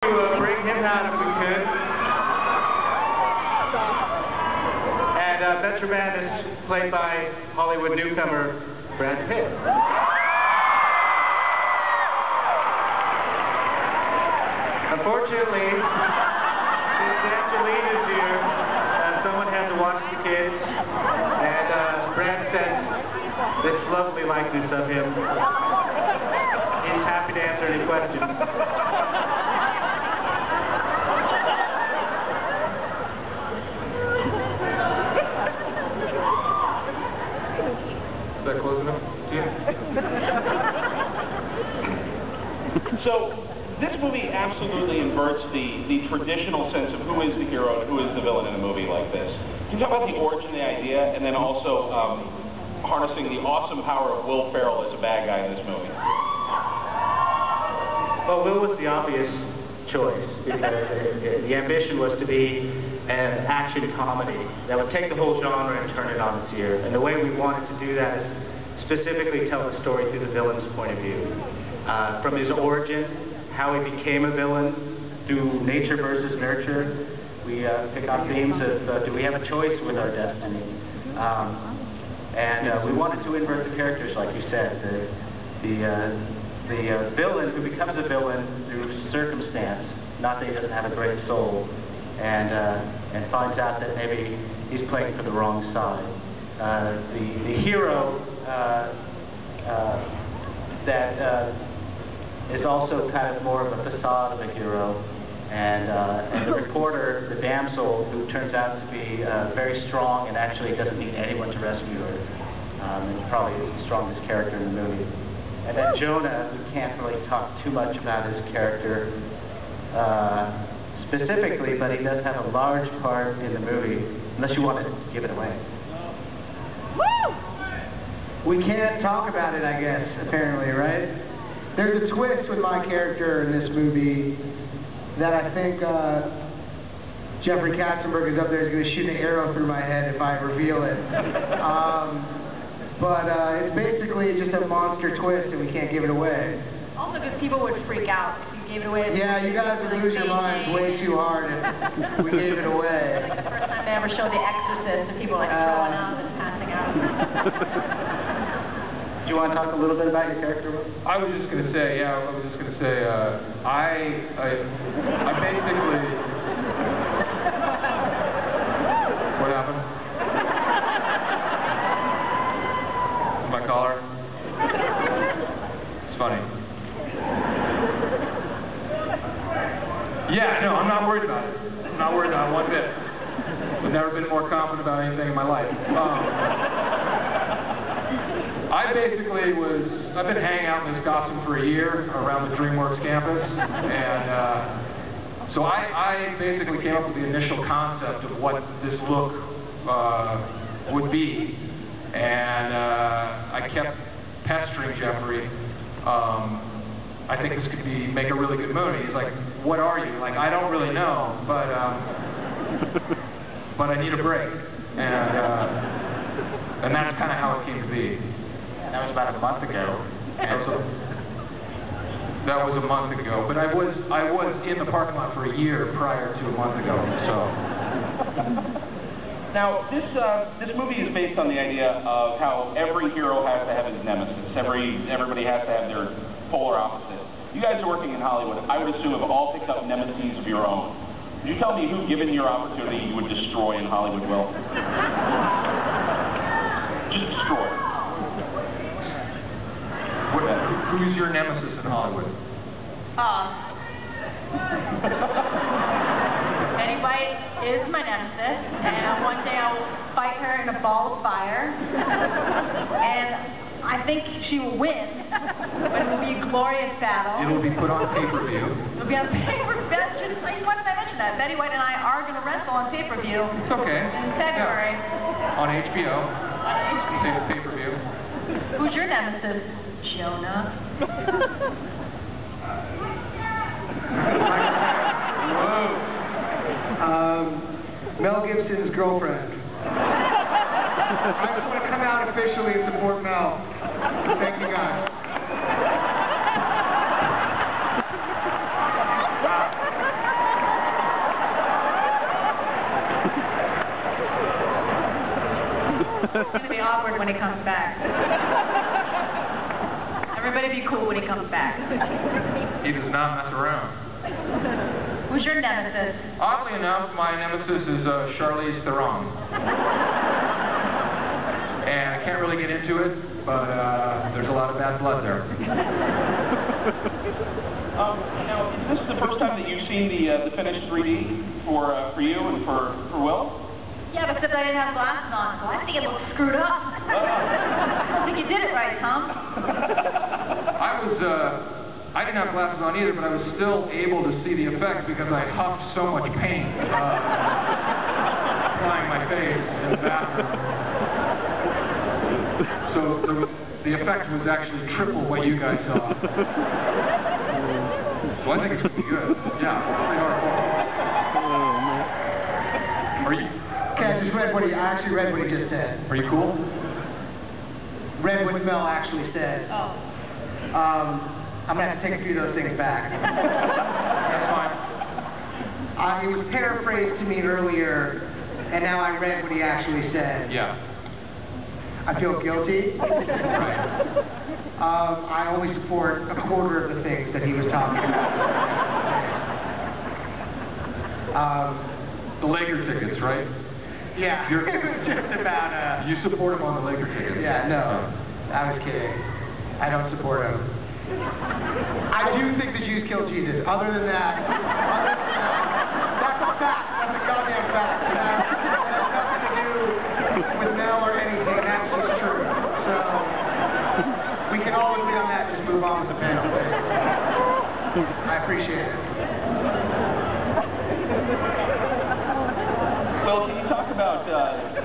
Bring him out if we could. And Metro Man is played by Hollywood newcomer Brad Pitt. Unfortunately, since Angelina's here, someone had to watch the kids, and Brad sent this lovely likeness of him. He's happy to answer any questions. Is that close enough? Yeah. So, this movie absolutely inverts the traditional sense of who is the hero and who is the villain in a movie like this. Can you talk about the origin of the idea, and then also harnessing the awesome power of Will Ferrel as a bad guy in this movie? Well, Will was the obvious choice, because the ambition was to be an action comedy that would take the whole genre and turn it on its ear. And the way we wanted to do that is specifically tell the story through the villain's point of view. From his origin, how he became a villain, through nature versus nurture. We pick on themes of do we have a choice with our destiny? And we wanted to invert the characters, like you said. The villain who becomes a villain through circumstance, not that he doesn't have a great soul, and finds out that maybe he's playing for the wrong side. The hero that is also kind of more of a facade of a hero, and the reporter, the damsel, who turns out to be very strong and actually doesn't need anyone to rescue her, and probably is the strongest character in the movie. And then Johnna, we can't really talk too much about his character specifically, but he does have a large part in the movie, unless you want to give it away. Woo! We can't talk about it, I guess, apparently, right? There's a twist with my character in this movie that I think Jeffrey Katzenberg is up there is going to shoot an arrow through my head if I reveal it. But it's basically just a monster twist, and we can't give it away. Also, because people would freak out if you gave it away. Yeah, you guys would lose your minds way too hard if we gave it away. Like the first time they ever showed The Exorcist, and people like throwing up and passing out. Do you want to talk a little bit about your character, Will? I was just going to say, I basically... What happened? My collar? It's funny. Yeah, no, I'm not worried about it. I'm not worried about it one bit. I've never been more confident about anything in my life. I've been hanging out in Wisconsin for a year around the DreamWorks campus, and so I basically came up with the initial concept of what this look would be, and I kept pestering Jeffrey. I think this could make a really good movie. He's like, what are you? Like, I don't really know, but I need a break, and that's kind of how it came to be. That was about a month ago. That was a month ago, but I was in the parking lot for a year prior to a month ago, so. Now, this movie is based on the idea of how every hero has to have his nemesis. Everybody has to have their polar opposite. You guys are working in Hollywood. I would assume have all picked up nemesis of your own. Could you tell me who, given your opportunity, you would destroy in Hollywood, Will? Just destroy. Who's your nemesis in Hollywood? Betty White is my nemesis, and one day I will fight her in a ball of fire, and I think she will win, but it will be a glorious battle. It will be put on pay-per-view. It will be on pay-per-view. Why did I mention that? Betty White and I are going to wrestle on pay-per-view. It's okay. In February. Yeah. On HBO. On HBO. Pay-per-view. Who's your nemesis? Johnna. Whoa. Mel Gibson's girlfriend. I just want to come out officially and support Mel. Thank you, guys. It's going to be awkward when he comes back. Everybody be cool when he comes back. He does not mess around. Who's your nemesis? Oddly enough, my nemesis is Charlize Theron. And I can't really get into it, but there's a lot of bad blood there. Now, is this the first time that you've seen the finished 3D for you and for Will? Yeah, but except I didn't have glasses on, so I think it looks screwed up. I don't think you did it right, Tom. I didn't have glasses on either, but I was still able to see the effect because I huffed so much paint applying my face in the bathroom. So the effect was actually triple what you guys saw. So I think it's pretty good. Yeah, pretty hardcore. Are you? Okay, I actually read what he just said. Are you cool? Read what Mel actually said. Oh. I'm going to have to take a few of those things back. That's fine. It was paraphrased to me earlier, and now I read what he actually said. Yeah. I feel guilty. Right. I only support a quarter of the things that he was talking about. The Laker tickets, right? Yeah, You're, it was just about, you support him on the Laker tickets. yeah, no, I was kidding. I don't support him. I do think the Jews killed Jesus. Other than that, that's a fact. That's a goddamn fact. That has nothing to do with Mel or anything. That's just true. So, we can all agree on that. Just move on with the panel. I appreciate it. Well, can you talk about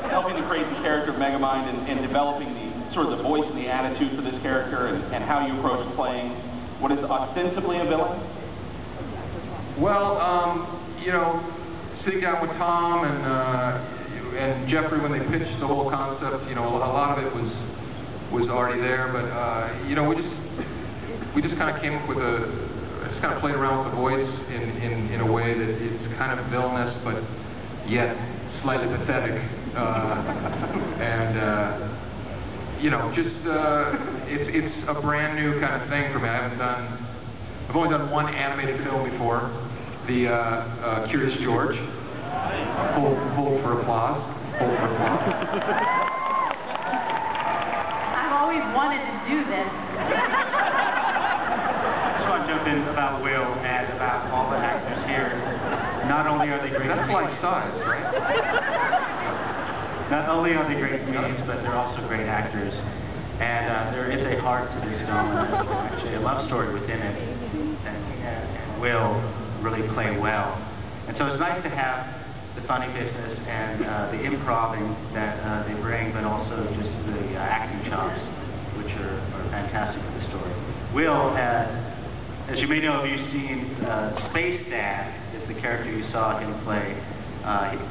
helping to create the character of Megamind and developing the sort of the voice and the attitude for this character and how you approach playing what is ostensibly a villain? Well, you know, sitting down with Tom and Jeffrey when they pitched the whole concept, you know, a lot of it was already there, but you know, we just kind of came up with just kind of played around with the voice in a way that it's kind of villainous, but yet slightly pathetic, and you know, just it's a brand new kind of thing for me. I've only done one animated film before, the Curious George. Hold for applause. Hold for applause. I've always wanted to do this. I just want to jump in about Will and about all the actors here. Not only are they great That's life size, right? Not only are they great comedians, but they're also great actors. And there is a heart to this film, and there's actually a love story within it that and Will really play well. And so it's nice to have the funny business and the improving that they bring, but also just the acting chops, which are fantastic for the story. Will, as you may know if you've seen Space Dad, is the character you saw him play.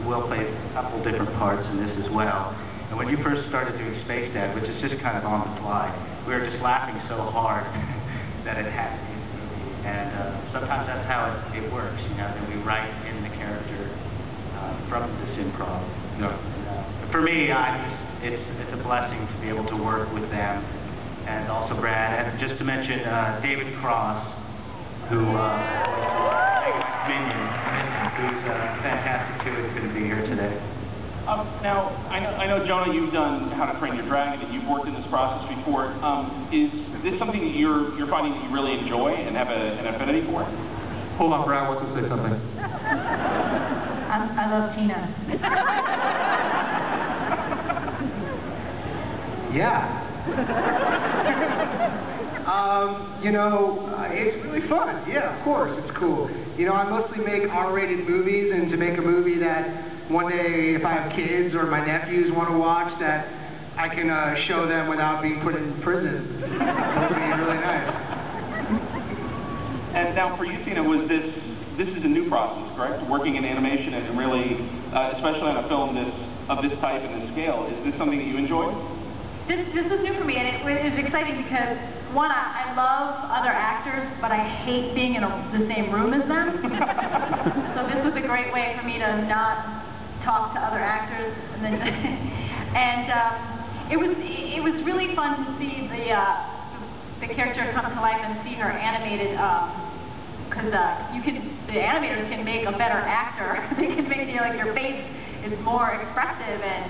Will played a couple different parts in this as well. And when you first started doing Space Dad, which is just kind of on the fly, we were just laughing so hard that it had to be a movie. And sometimes that's how it works, you know, that we write in the character from this improv. No. For me, it's a blessing to be able to work with them, and also Brad, and just to mention David Cross, who Minion, who's fantastic too, and couldn't be here today. Now, I know, Johnna, you've done How to Train Your Dragon, and you've worked in this process before. Is this something that you're finding that you really enjoy and have an affinity for? Hold on, Brad wants to say something. I love Tina. Yeah. You know, it's really fun. Yeah, of course, it's cool. You know, I mostly make R-rated movies, and to make a movie that one day, if I have kids or my nephews want to watch, that I can show them without being put in prison. It would be really nice. And now for you, Tina, this is a new process, correct? Working in animation and really, especially on a film of this type and this scale, is this something that you enjoy? This was new for me, and it was exciting because, one, I love other actors, but I hate being in the same room as them. So this was a great way for me to not talk to other actors, and it was really fun to see the character come to life and see her animated. Because the animators can make a better actor. They can make your face is more expressive and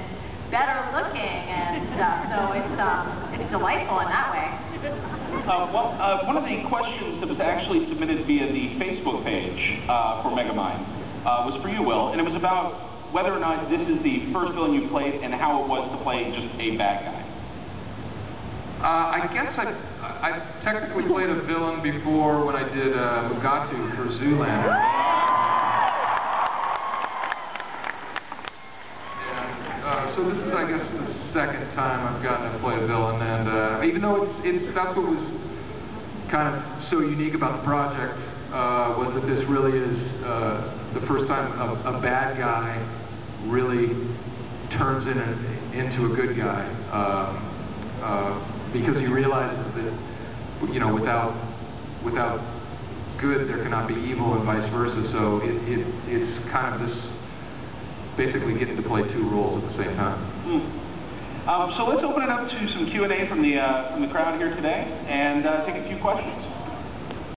better looking and stuff. So it's delightful in that way. One of the questions that was actually submitted via the Facebook page for Megamind was for you, Will, and it was about whether or not this is the first villain you played and how it was to play just a bad guy. I guess I technically played a villain before when I did Mugatu for Zoolander. So this is, I guess, the second time I've gotten to play a villain, and even though that's what was kind of so unique about the project, was that this really is the first time a bad guy really turns into a good guy, because he realizes that, you know, without good there cannot be evil and vice versa. So it's kind of this. Basically getting to play two roles at the same time. So let's open it up to some Q&A from the crowd here today and take a few questions.